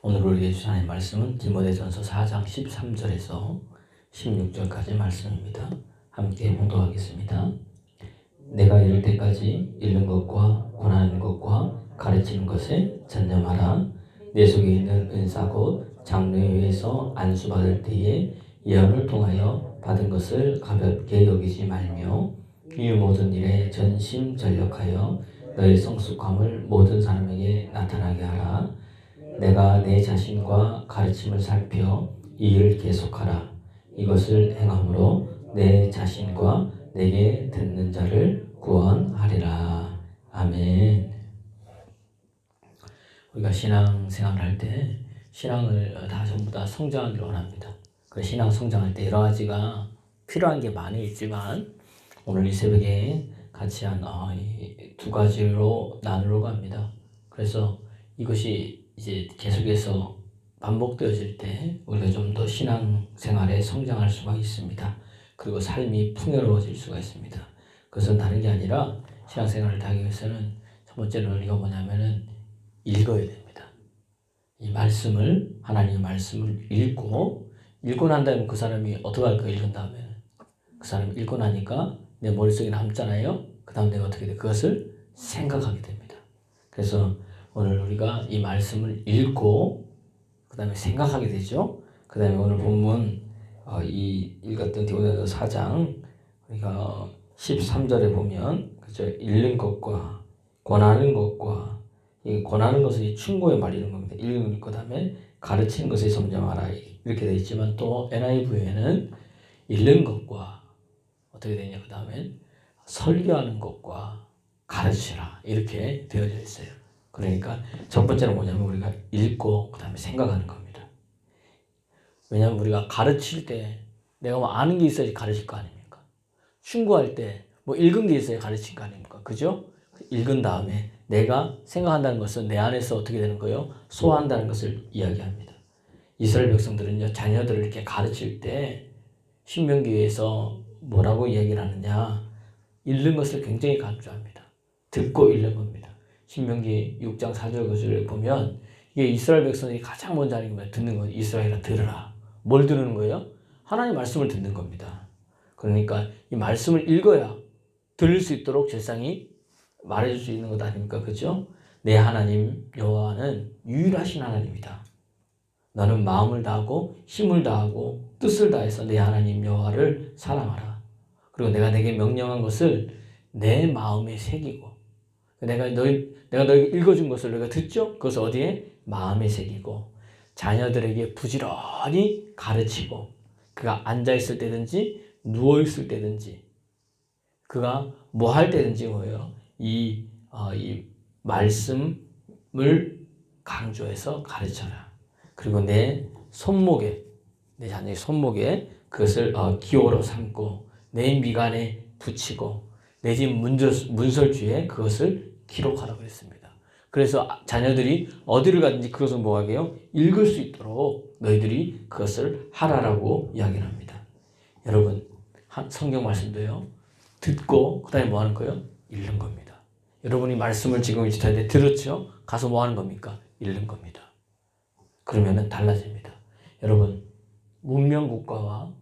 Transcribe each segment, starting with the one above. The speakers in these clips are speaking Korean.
오늘 우리에게 주신 하나님의 말씀은 디모데전서 4장 13절에서 16절까지 말씀입니다. 함께 봉독하겠습니다. 내가 이를 때까지 읽는 것과 권하는 것과 가르치는 것에 전념하라. 내 속에 있는 은사 곧 장로회에서 안수받을 때에 예언을 통하여 받은 것을 가볍게 여기지 말며 이 모든 일에 전심전력하여 너의 성숙함을 모든 사람에게 나타나게 하라. 내가 내 자신과 가르침을 살펴 이 일을 계속하라. 이것을 행함으로 내 자신과 내게 듣는 자를 구원하리라. 아멘. 우리가 신앙생활을 할 때 신앙을 다 전부 다 성장하기를 원합니다. 그 신앙 성장할 때 여러 가지가 필요한 게 많이 있지만 오늘 이 새벽에 같이 한 두 가지로 나누려고 합니다. 그래서 이것이 이제 계속해서 반복되어질 때 우리가 좀 더 신앙생활에 성장할 수가 있습니다. 그리고 삶이 풍요로워질 수가 있습니다. 그것은 다른 게 아니라 신앙생활을 하기 위해서는 첫 번째는 우리가 뭐냐면은 읽어야 됩니다. 이 말씀을, 하나님의 말씀을 읽고 난 다음에 그 사람이 어떻게 할까? 읽은 다음에 그 사람이 읽고 나니까 내 머릿속에 남잖아요. 그 다음 내가 어떻게 돼? 그것을 생각하게 됩니다. 그래서 오늘 우리가 이 말씀을 읽고 그 다음에 생각하게 되죠. 그 다음에 오늘 본문 이 읽었던 디모데전서 4장 우리가 13절에 보면 그죠? 읽는 것과 권하는 것과 이 권하는 것은 이 충고에 말이는 겁니다. 읽는 것 다음에 가르치는 것에 점점하라 이렇게 되어 있지만 또 NIV에는 읽는 것과 어떻게 되냐 그 다음에 설교하는 것과 가르치라 이렇게 되어져 있어요. 그러니까 첫 번째는 뭐냐면 우리가 읽고 그 다음에 생각하는 겁니다. 왜냐하면 우리가 가르칠 때 내가 뭐 아는 게 있어야지 가르칠 거 아닙니까? 충고할 때 뭐 읽은 게 있어야 가르칠 거 아닙니까? 그죠? 읽은 다음에 내가 생각한다는 것은 내 안에서 어떻게 되는 거예요? 소화한다는 것을 이야기합니다. 이스라엘 백성들은요 자녀들을 이렇게 가르칠 때 신명기에서 뭐라고 이야기를 하느냐 읽는 것을 굉장히 강조합니다. 듣고 읽는 겁니다. 신명기 6장 4절 9절에 보면 이게 이스라엘 백성들이 가장 먼저 하는 게 듣는 거예요. 이스라엘아 들으라. 뭘 들으는 거예요? 하나님의 말씀을 듣는 겁니다. 그러니까 이 말씀을 읽어야 들을 수 있도록 제사장이 말해줄 수 있는 것 아닙니까? 그죠? 내 하나님 여호와는 유일하신 하나님이다. 너는 마음을 다하고 힘을 다하고 뜻을 다해서 내 하나님 여호와를 사랑하라. 그리고 내가 내게 명령한 것을 내 마음에 새기고 내가 너에게 읽어준 것을 너희가 듣죠? 그것을 어디에? 마음에 새기고 자녀들에게 부지런히 가르치고 그가 앉아있을 때든지 누워있을 때든지 그가 뭐 할 때든지 뭐예요? 이 말씀을 강조해서 가르쳐라. 그리고 내 손목에 내 자녀의 손목에 그것을 기호로 삼고 내 미간에 붙이고 내 집 문설주에 그것을 기록하라고 했습니다. 그래서 자녀들이 어디를 가든지 그것을 뭐하게 해요? 읽을 수 있도록 너희들이 그것을 하라라고 이야기를 합니다. 여러분 성경 말씀도요. 듣고 그 다음에 뭐 하는 거예요? 읽는 겁니다. 여러분이 말씀을 지금 이제 들었죠? 가서 뭐 하는 겁니까? 읽는 겁니다. 그러면은 달라집니다. 여러분 문명국가와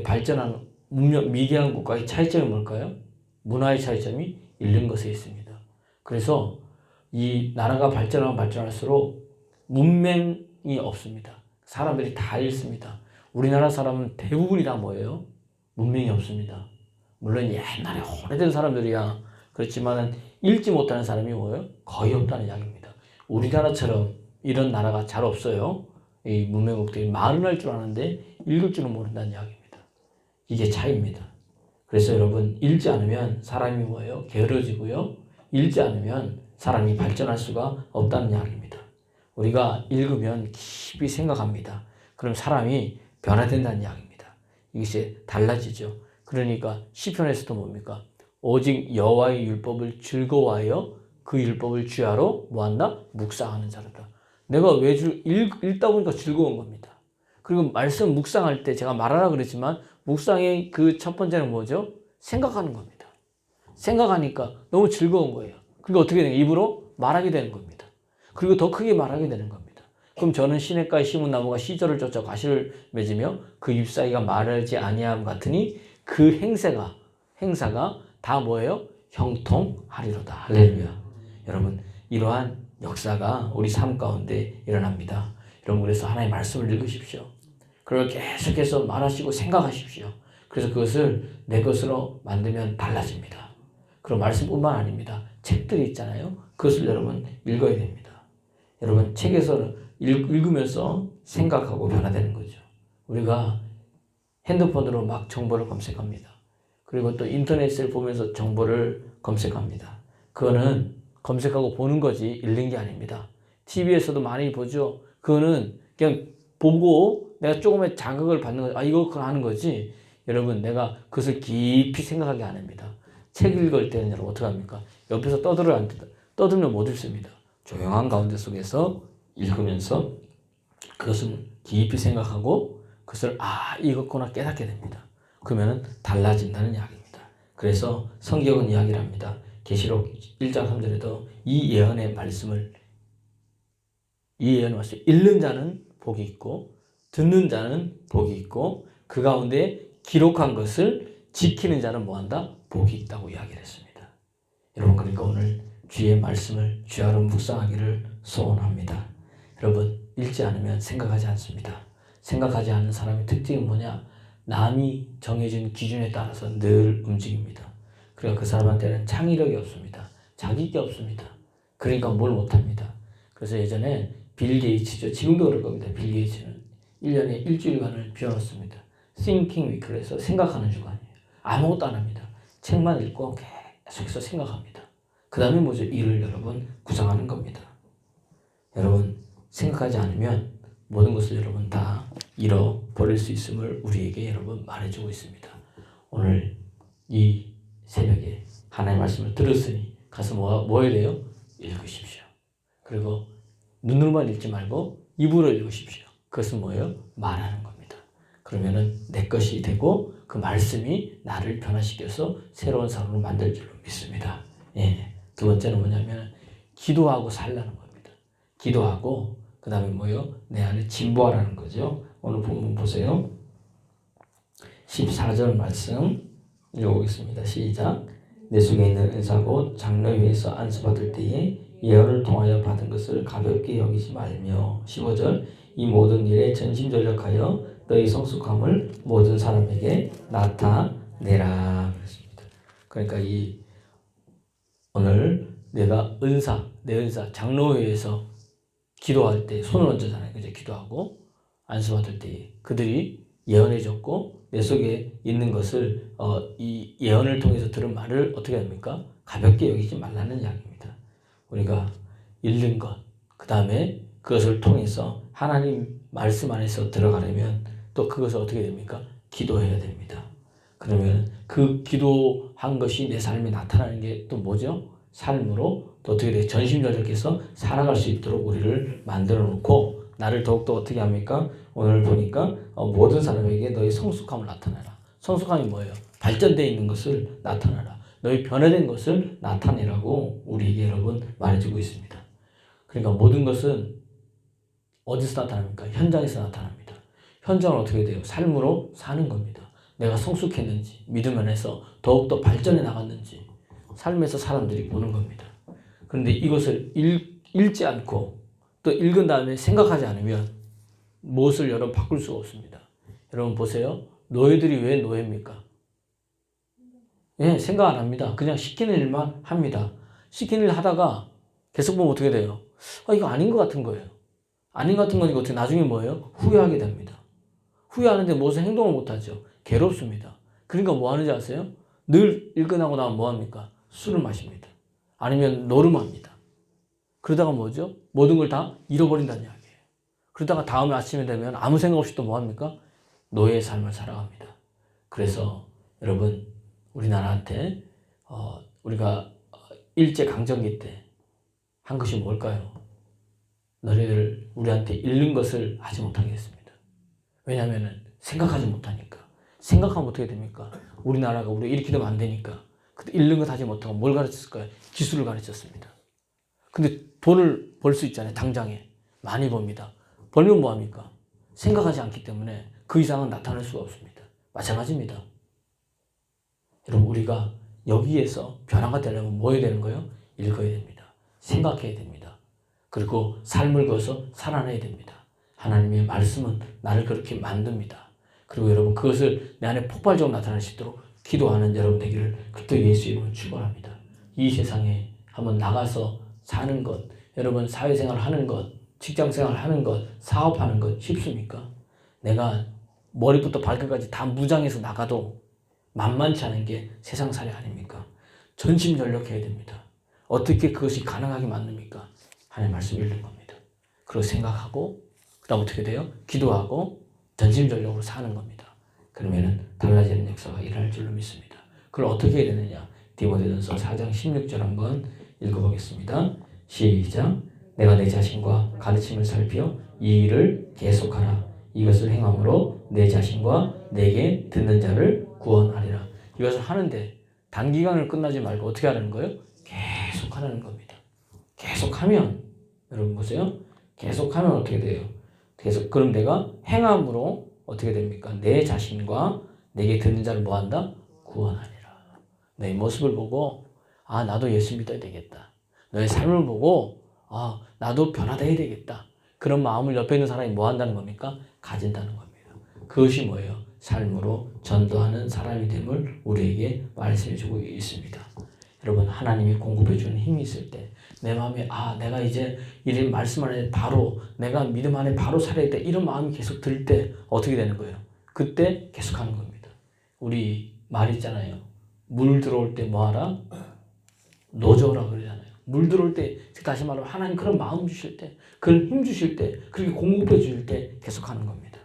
발전한 미개한 국가의 차이점이 뭘까요? 문화의 차이점이 읽는 것에 있습니다. 그래서 이 나라가 발전하면 발전할수록 문맹이 없습니다. 사람들이 다 읽습니다. 우리나라 사람은 대부분이 다 뭐예요? 문맹이 없습니다. 물론 옛날에 오래된 사람들이야 그렇지만 읽지 못하는 사람이 뭐예요? 거의 없다는 이야기입니다. 우리나라처럼 이런 나라가 잘 없어요. 이 문명국들이 말은 할 줄 아는데 읽을 줄은 모른다는 이야기입니다. 이게 차이입니다. 그래서 여러분 읽지 않으면 사람이 뭐예요? 게으러지고요. 읽지 않으면 사람이 발전할 수가 없다는 이야기입니다. 우리가 읽으면 깊이 생각합니다. 그럼 사람이 변화된다는 이야기입니다. 이것이 달라지죠. 그러니까 시편에서도 뭡니까? 오직 여호와의 율법을 즐거워하여 그 율법을 주야로 뭐한다? 묵상하는 자로다. 내가 왜 읽다 보니까 즐거운 겁니다. 그리고 말씀 묵상할 때 제가 말하라 그랬지만 묵상의 그 첫 번째는 뭐죠? 생각하는 겁니다. 생각하니까 너무 즐거운 거예요. 그리고 어떻게 되냐? 입으로 말하게 되는 겁니다. 그리고 더 크게 말하게 되는 겁니다. 그럼 저는 시냇가에 심은 나무가 시절을 쫓아 과실을 맺으며 그 잎사귀가 마르지 아니함 같으니 그 행사가 다 뭐예요? 형통하리로다. 할렐루야. 여러분 이러한 역사가 우리 삶 가운데 일어납니다. 여러분 그래서 하나님의 말씀을 읽으십시오. 그걸 계속해서 말하시고 생각하십시오. 그래서 그것을 내 것으로 만들면 달라집니다. 그런 말씀뿐만 아닙니다. 책들이 있잖아요. 그것을 여러분 읽어야 됩니다. 여러분 책에서 읽으면서 생각하고 변화되는 거죠. 우리가 핸드폰으로 막 정보를 검색합니다. 그리고 또 인터넷을 보면서 정보를 검색합니다. 그거는 검색하고 보는 거지 읽는 게 아닙니다. TV에서도 많이 보죠. 그거는 그냥 보고 내가 조금의 자극을 받는 거지. 이거 하는 거지. 여러분 내가 그것을 깊이 생각하게 안 합니다. 책 읽을 때는 여러분 어떻게 합니까? 옆에서 떠들면 못 읽습니다. 조용한 가운데 속에서 읽으면서 그것을 깊이 생각하고 그것을 이것구나 깨닫게 됩니다. 그러면 달라진다는 이야기입니다. 그래서 성경은 이야기를 합니다. 계시록 1장 3절에도 이 예언의 말씀을 읽는 자는 복이 있고 듣는 자는 복이 있고 그 가운데 기록한 것을 지키는 자는 뭐한다? 복이 있다고 이야기를 했습니다. 여러분 그러니까 오늘 주의 말씀을 주야로 묵상하기를 소원합니다. 여러분 읽지 않으면 생각하지 않습니다. 생각하지 않는 사람의 특징이 뭐냐? 남이 정해진 기준에 따라서 늘 움직입니다. 그러니까 그 사람한테는 창의력이 없습니다. 자기게 없습니다. 그러니까 뭘 못합니다. 그래서 예전에 빌 게이츠죠. 지금도 그럴 겁니다. 빌 게이츠는 1년에 일주일간을 비워놓습니다. Thinking Week로 해서 생각하는 주간이에요. 아무것도 안 합니다. 책만 읽고 계속해서 생각합니다. 그 다음에 뭐죠? 일을 여러분 구상하는 겁니다. 여러분 생각하지 않으면 모든 것을 여러분 다 잃어버릴 수 있음을 우리에게 여러분 말해주고 있습니다. 오늘 이 새벽에 하나님의 말씀을 들었으니 가서 뭐 해야 돼요? 읽으십시오. 그리고 눈으로만 읽지 말고 입으로 읽으십시오. 그것은 뭐예요? 말하는 겁니다. 그러면은 내 것이 되고 그 말씀이 나를 변화시켜서 새로운 사람으로 만들 줄로 믿습니다. 두 번째는 뭐냐면 기도하고 살라는 겁니다. 기도하고 그 다음에 뭐예요? 내 안에 진보하라는 거죠. 오늘 본문 보세요. 14절 말씀 읽어보겠습니다. 시작. 내 속에 있는 은사고 장로회에서 안수받을 때에 예언을 통하여 받은 것을 가볍게 여기지 말며 15절 이 모든 일에 전심전력하여 너희 성숙함을 모든 사람에게 나타내라 그랬습니다. 그러니까 오늘 내가 내 은사 장로회에서 기도할 때 손을 얹잖아요. 그죠? 기도하고 안수받을 때 그들이 예언해줬고 내 속에 있는 것을 이 예언을 통해서 들은 말을 어떻게 합니까? 가볍게 여기지 말라는 이야기입니다. 우리가 읽는 것, 그 다음에 그것을 통해서 하나님 말씀 안에서 들어가려면 또 그것을 어떻게 됩니까? 기도해야 됩니다. 그러면 그 기도한 것이 내 삶에 나타나는 게 또 뭐죠? 삶으로 또 어떻게 돼요? 전심전력해서 살아갈 수 있도록 우리를 만들어 놓고 나를 더욱더 어떻게 합니까? 오늘 보니까 모든 사람에게 너희 성숙함을 나타내라. 성숙함이 뭐예요? 발전되어 있는 것을 나타내라. 너희 변화된 것을 나타내라고 우리에게 여러분 말해주고 있습니다. 그러니까 모든 것은 어디서 나타납니까? 현장에서 나타납니다. 현장은 어떻게 돼요? 삶으로 사는 겁니다. 내가 성숙했는지 믿음 안에서 더욱더 발전해 나갔는지 삶에서 사람들이 보는 겁니다. 그런데 이것을 읽지 않고 또 읽은 다음에 생각하지 않으면 무엇을 여러분 바꿀 수가 없습니다. 여러분 보세요. 노예들이 왜 노예입니까? 생각 안 합니다. 그냥 시키는 일만 합니다. 시키는 일 하다가 계속 보면 어떻게 돼요? 이거 아닌 것 같은 거예요. 아닌 것 같은 거니까 어떻게 나중에 뭐예요? 후회하게 됩니다. 후회하는데 무슨 행동을 못하죠. 괴롭습니다. 그러니까 뭐 하는지 아세요? 늘 일끝나고 나면 뭐 합니까? 술을 마십니다. 아니면 노름합니다. 그러다가 뭐죠? 모든 걸 다 잃어버린다는 이야기예요. 그러다가 다음 아침에 되면 아무 생각 없이 또 뭐 합니까? 노예의 삶을 살아갑니다. 그래서 여러분 우리나라한테 우리가 일제강점기 때 한 것이 뭘까요? 너희들 우리한테 잃는 것을 하지 못하게 했습니다. 왜냐하면 생각하지 못하니까. 생각하면 어떻게 됩니까? 우리나라가 우리가 이렇게 되면 안 되니까. 그때 잃는 것 하지 못하고 뭘 가르쳤을까요? 기술을 가르쳤습니다. 근데 돈을 벌 수 있잖아요. 당장에. 많이 법니다. 벌면 뭐합니까? 생각하지 않기 때문에 그 이상은 나타날 수가 없습니다. 마찬가지입니다. 여러분 우리가 여기에서 변화가 되려면 뭐 해야 되는 거예요? 읽어야 됩니다. 생각해야 됩니다. 그리고 삶을 그어서 살아내야 됩니다. 하나님의 말씀은 나를 그렇게 만듭니다. 그리고 여러분 그것을 내 안에 폭발적으로 나타날 수 있도록 기도하는 여러분 되기를 그리스도 예수 이름으로 축원합니다. 이 세상에 한번 나가서 사는 것, 여러분 사회생활 하는 것, 직장생활 하는 것, 사업하는 것 쉽습니까? 내가 머리부터 발끝까지 다 무장해서 나가도 만만치 않은 게 세상살이 아닙니까? 전심전력해야 됩니다. 어떻게 그것이 가능하게 만듭니까? 하나님의 말씀 읽는 겁니다. 그리고 생각하고 그 다음 어떻게 돼요? 기도하고 전심전력으로 사는 겁니다. 그러면은 달라지는 역사가 일어날 줄로 믿습니다. 그걸 어떻게 해야 되느냐? 디모데전서 4장 16절 한번 읽어보겠습니다. 시작. 내가 내 자신과 가르침을 살피어 이 일을 계속하라. 이것을 행함으로 내 자신과 내게 듣는 자를 구원하리라. 이것을 하는데 단기간을 끝나지 말고 어떻게 하는 거예요? 계속 하는 겁니다. 계속하면 여러분 보세요. 계속하면 어떻게 돼요? 계속 그럼 내가 행함으로 어떻게 됩니까? 내 자신과 내게 듣는 자를 뭐한다? 구원하리라. 내 모습을 보고 아 나도 예수 믿어야 되겠다. 너의 삶을 보고 아 나도 변화돼야 되겠다. 그런 마음을 옆에 있는 사람이 뭐 한다는 겁니까? 가진다는 겁니다. 그것이 뭐예요? 삶으로 전도하는 사람이 됨을 우리에게 말씀해 주고 있습니다. 여러분 하나님이 공급해 주는 힘이 있을 때 내 마음에 아 내가 이제 이런 말씀 안에 바로 내가 믿음 안에 바로 살아야겠다 이런 마음이 계속 들 때 어떻게 되는 거예요? 그때 계속하는 겁니다. 우리 말 있잖아요. 물 들어올 때 뭐하라? 노저라 그러잖아요. 물 들어올 때 다시 말하면 하나님 그런 마음 주실 때 그런 힘 주실 때 그렇게 공급해 주실 때 계속하는 겁니다.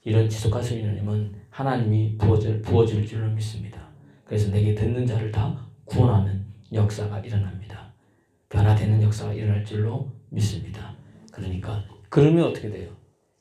이런 지속할 수 있는 힘은 하나님이 부어줄 줄로 믿습니다. 그래서 내게 듣는 자를 다 구원하는 역사가 일어납니다. 변화되는 역사가 일어날 줄로 믿습니다. 그러니까 그러면 어떻게 돼요?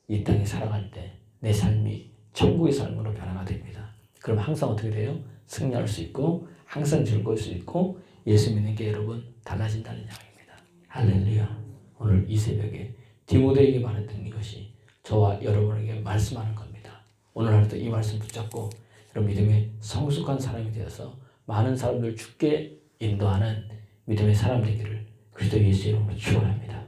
이 땅에 살아갈 때 내 삶이 천국의 삶으로 변화가 됩니다. 그럼 항상 어떻게 돼요? 승리할 수 있고 항상 즐거울 수 있고 예수 믿는 게 여러분 달라진다는 이야기입니다. 할렐루야. 오늘 이 새벽에 디모데에게 말했던 이것이 저와 여러분에게 말씀하는 겁니다. 오늘 하루도 이 말씀 붙잡고 여러분 믿음의 성숙한 사람이 되어서 많은 사람들 죽게 인도하는 믿음의 사람 되기를 그리스도 예수 이름으로 축원합니다.